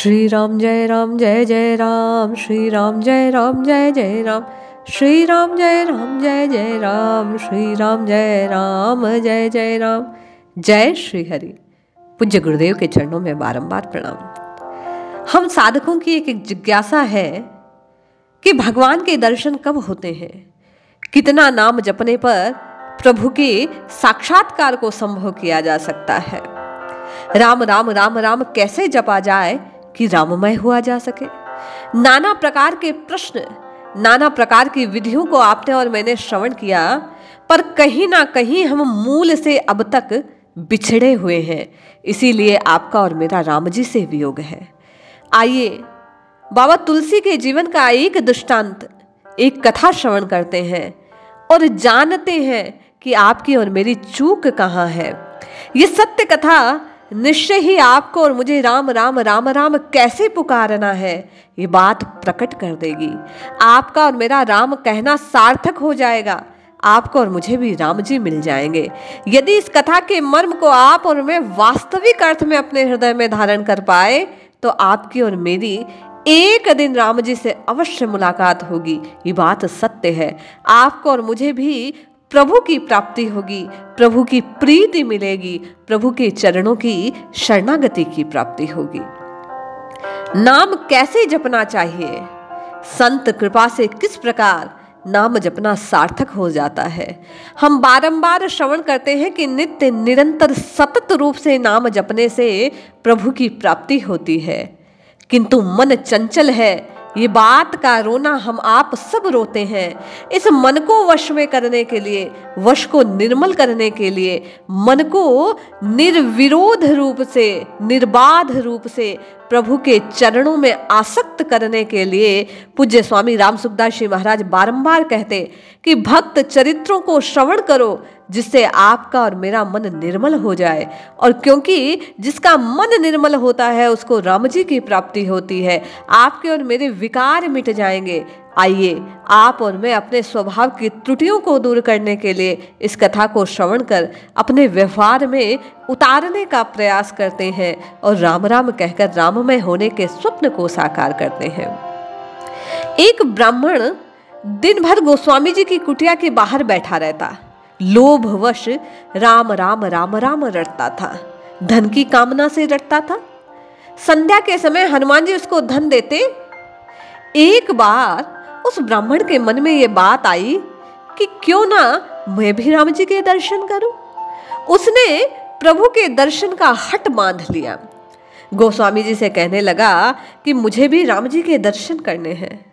श्री राम जय राम जय जय राम, श्री राम जय राम जय जय राम, श्री राम जय राम जय जय राम, श्री राम जय राम जय जय राम। जय श्री हरि। पूज्य गुरुदेव के चरणों में बारंबार प्रणाम। हम साधकों की एक जिज्ञासा है कि भगवान के दर्शन कब होते हैं, कितना नाम जपने पर प्रभु के साक्षात्कार को संभव किया जा सकता है। राम राम राम राम कैसे जपा जाए कि राममय हुआ जा सके। नाना प्रकार के प्रश्न, नाना प्रकार की विधियों को आपने और मैंने श्रवण किया, पर कहीं ना कहीं हम मूल से अब तक बिछड़े हुए हैं। इसीलिए आपका और मेरा राम जी से वियोग है। आइए बाबा तुलसी के जीवन का एक दृष्टांत, एक कथा श्रवण करते हैं और जानते हैं कि आपकी और मेरी चूक कहाँ है। ये सत्य कथा निश्चय ही आपको और मुझे राम राम राम राम कैसे पुकारना है ये बात प्रकट कर देगी। आपका और मेरा राम कहना सार्थक हो जाएगा, आपको और मुझे भी राम जी मिल जाएंगे। यदि इस कथा के मर्म को आप और मैं वास्तविक अर्थ में अपने हृदय में धारण कर पाए तो आपकी और मेरी एक दिन राम जी से अवश्य मुलाकात होगी। ये बात सत्य है। आपको और मुझे भी प्रभु की प्राप्ति होगी, प्रभु की प्रीति मिलेगी, प्रभु के चरणों की शरणागति की प्राप्ति होगी। नाम कैसे जपना चाहिए, संत कृपा से किस प्रकार नाम जपना सार्थक हो जाता है। हम बारंबार श्रवण करते हैं कि नित्य निरंतर सतत रूप से नाम जपने से प्रभु की प्राप्ति होती है, किंतु मन चंचल है। ये बात का रोना हम आप सब रोते हैं। इस मन को वश में करने के लिए, वश को निर्मल करने के लिए, मन को निर्विरोध रूप से, निर्बाध रूप से प्रभु के चरणों में आसक्त करने के लिए पूज्य स्वामी राम सुखदास जी महाराज बारंबार कहते कि भक्त चरित्रों को श्रवण करो जिससे आपका और मेरा मन निर्मल हो जाए। और क्योंकि जिसका मन निर्मल होता है उसको राम जी की प्राप्ति होती है, आपके और मेरे विकार मिट जाएंगे। आइए आप और मैं अपने स्वभाव की त्रुटियों को दूर करने के लिए इस कथा को श्रवण कर अपने व्यवहार में उतारने का प्रयास करते हैं और राम राम कहकर राममय होने के स्वप्न को साकार करते हैं। एक ब्राह्मण दिन भर गोस्वामी जी की कुटिया के बाहर बैठा रहता, लोभवश राम राम राम राम रटता था, धन की कामना से रटता था। संध्या के समय हनुमान जी उसको धन देते। एक बार उस ब्राह्मण के मन में यह बात आई कि क्यों ना मैं भी राम जी के दर्शन करूं। उसने प्रभु के दर्शन का हट बांध लिया। गोस्वामी जी से कहने लगा कि मुझे भी राम जी के दर्शन करने हैं।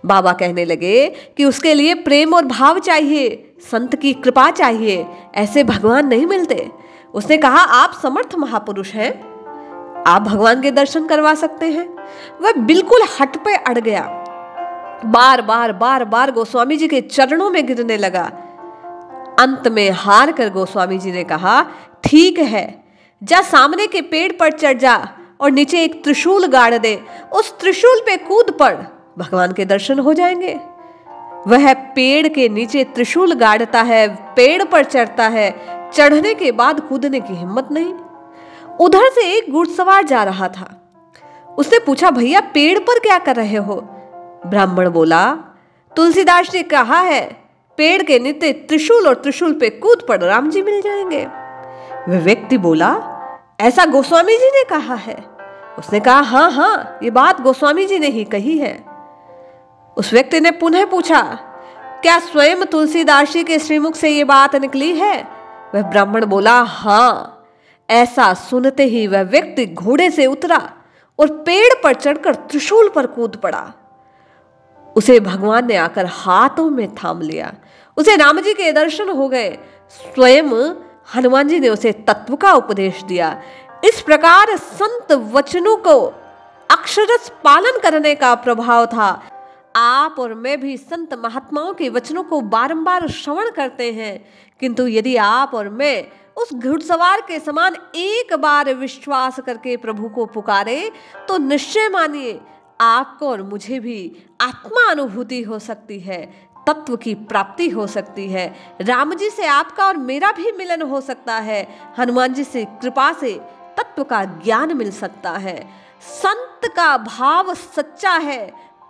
बाबा कहने लगे कि उसके लिए प्रेम और भाव चाहिए, संत की कृपा चाहिए, ऐसे भगवान नहीं मिलते। उसने कहा आप समर्थ महापुरुष हैं, आप भगवान के दर्शन करवा सकते हैं। वह बिल्कुल हट पे अड़ गया, बार बार बार बार गोस्वामी जी के चरणों में गिरने लगा। अंत में हार कर गोस्वामी जी ने कहा ठीक है, जा सामने के पेड़ पर चढ़ जा और नीचे एक त्रिशूल गाड़ दे, उस त्रिशूल पे कूद पड़, भगवान के दर्शन हो जाएंगे। वह पेड़ के नीचे त्रिशूल गाड़ता है, पेड़ पर चढ़ता है, चढ़ने के बाद कूदने की हिम्मत नहीं। उधर से एक घुड़सवार जा रहा था। उसने पूछा भैया पेड़ पर क्या कर रहे हो। ब्राह्मण बोला तुलसीदास ने कहा है पेड़ के नीचे त्रिशूल और त्रिशूल पे कूद पड़, राम जी मिल जाएंगे। वह व्यक्ति बोला ऐसा गोस्वामी जी ने कहा है। उसने कहा हाँ हाँ, ये बात गोस्वामी जी ने ही कही है। उस व्यक्ति ने पुनः पूछा क्या स्वयं तुलसीदास जी के श्रीमुख से ये बात निकली है। वह ब्राह्मण बोला हाँ। ऐसा सुनते ही वह व्यक्ति घोड़े से उतरा और पेड़ पर चढ़कर त्रिशूल पर कूद पड़ा। उसे भगवान ने आकर हाथों में थाम लिया, उसे राम जी के दर्शन हो गए। स्वयं हनुमान जी ने उसे तत्व का उपदेश दिया। इस प्रकार संत वचनों को अक्षरश पालन करने का प्रभाव था। आप और मैं भी संत महात्माओं के वचनों को बारंबार श्रवण करते हैं, किंतु यदि आप और मैं उस घुड़सवार के समान एक बार विश्वास करके प्रभु को पुकारे तो निश्चय मानिए आपको और मुझे भी आत्मा अनुभूति हो सकती है, तत्व की प्राप्ति हो सकती है। राम जी से आपका और मेरा भी मिलन हो सकता है, हनुमान जी से कृपा से तत्व का ज्ञान मिल सकता है। संत का भाव सच्चा है,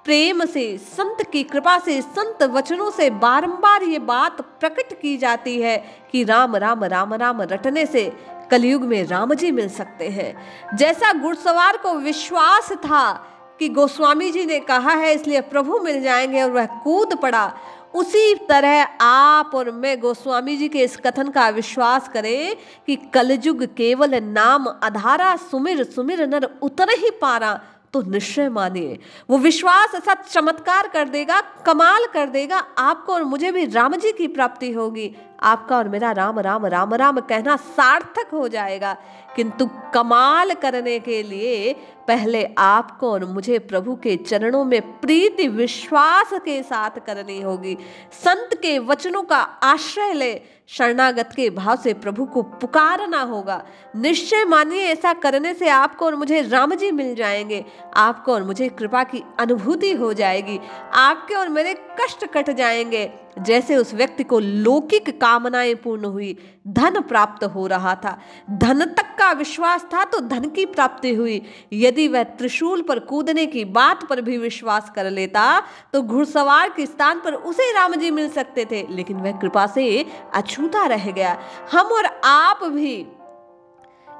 प्रेम से, संत की कृपा से, संत वचनों से बारंबार ये बात प्रकट की जाती है कि राम राम राम राम रटने से कलयुग में राम जी मिल सकते हैं। जैसा घुड़सवार को विश्वास था कि गोस्वामी जी ने कहा है इसलिए प्रभु मिल जाएंगे और वह कूद पड़ा, उसी तरह आप और मैं गोस्वामी जी के इस कथन का विश्वास करें कि कलयुग केवल नाम आधारा, सुमिर सुमिर नर उतर ही पारा, तो निश्चय मानिए वो विश्वास ऐसा चमत्कार कर देगा, कमाल कर देगा, आपको और मुझे भी राम जी की प्राप्ति होगी। आपका और मेरा राम राम राम राम कहना सार्थक हो जाएगा। किंतु कमाल करने के लिए पहले आपको और मुझे प्रभु के चरणों में प्रीति विश्वास के साथ करनी होगी। संत के वचनों का आश्रय ले, शरणागत के भाव से प्रभु को पुकारना होगा। निश्चय मानिए ऐसा करने से आपको और मुझे राम जी मिल जाएंगे, आपको और मुझे कृपा की अनुभूति हो जाएगी, आपके और मेरे कष्ट कट जाएंगे। जैसे उस व्यक्ति को लौकिक कामनाएं पूर्ण हुई, धन प्राप्त हो रहा था, धन तक का विश्वास था तो धन की प्राप्ति हुई। यदि वह त्रिशूल पर कूदने की बात पर भी विश्वास कर लेता तो घुड़सवार के स्थान पर उसे राम जी मिल सकते थे, लेकिन वह कृपा से अछूता रह गया। हम और आप भी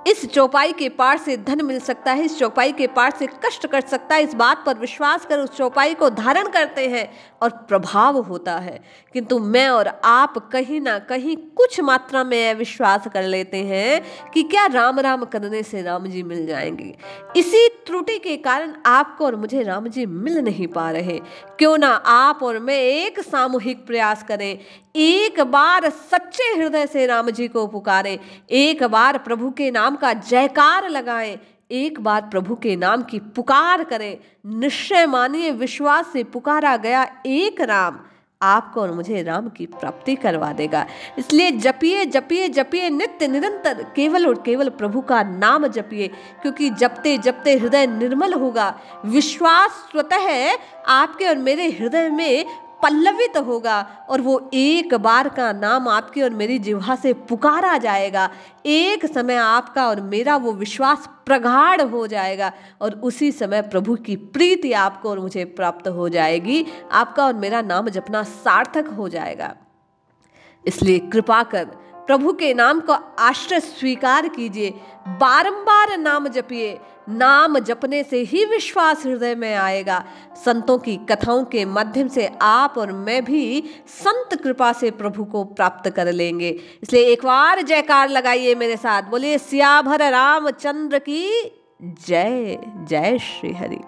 इस चौपाई के पार से धन मिल सकता है, इस चौपाई के पार से कष्ट कट सकता है, इस बात पर विश्वास कर उस चौपाई को धारण करते हैं और प्रभाव होता है। किंतु मैं और आप कहीं ना कहीं कुछ मात्रा में यह विश्वास कर लेते हैं कि क्या राम राम करने से राम जी मिल जाएंगे। इसी त्रुटि के कारण आपको और मुझे राम जी मिल नहीं पा रहे। क्यों ना आप और मैं एक सामूहिक प्रयास करें, एक बार सच्चे हृदय से राम जी को पुकारें, एक बार प्रभु के नाम का जयकार लगाएं, एक बार प्रभु के नाम की पुकार करें। निश्चय मानिए विश्वास से पुकारा गया एक राम आपको और मुझे राम की प्राप्ति करवा देगा। इसलिए जपिए जपिए जपिए नित्य निरंतर, केवल और केवल प्रभु का नाम जपिए, क्योंकि जपते जपते हृदय निर्मल होगा, विश्वास स्वतः आपके और मेरे हृदय में पल्लवित होगा और वो एक बार का नाम आपकी और मेरी जिह्वा से पुकारा जाएगा। एक समय आपका और मेरा वो विश्वास प्रगाढ़ हो जाएगा और उसी समय प्रभु की प्रीति आपको और मुझे प्राप्त हो जाएगी, आपका और मेरा नाम जपना सार्थक हो जाएगा। इसलिए कृपा कर प्रभु के नाम को आश्रय स्वीकार कीजिए, बारंबार नाम जपिए। नाम जपने से ही विश्वास हृदय में आएगा। संतों की कथाओं के माध्यम से आप और मैं भी संत कृपा से प्रभु को प्राप्त कर लेंगे। इसलिए एक बार जयकार लगाइए मेरे साथ, बोलिए सियाभर रामचंद्र की जय। जय श्री हरि।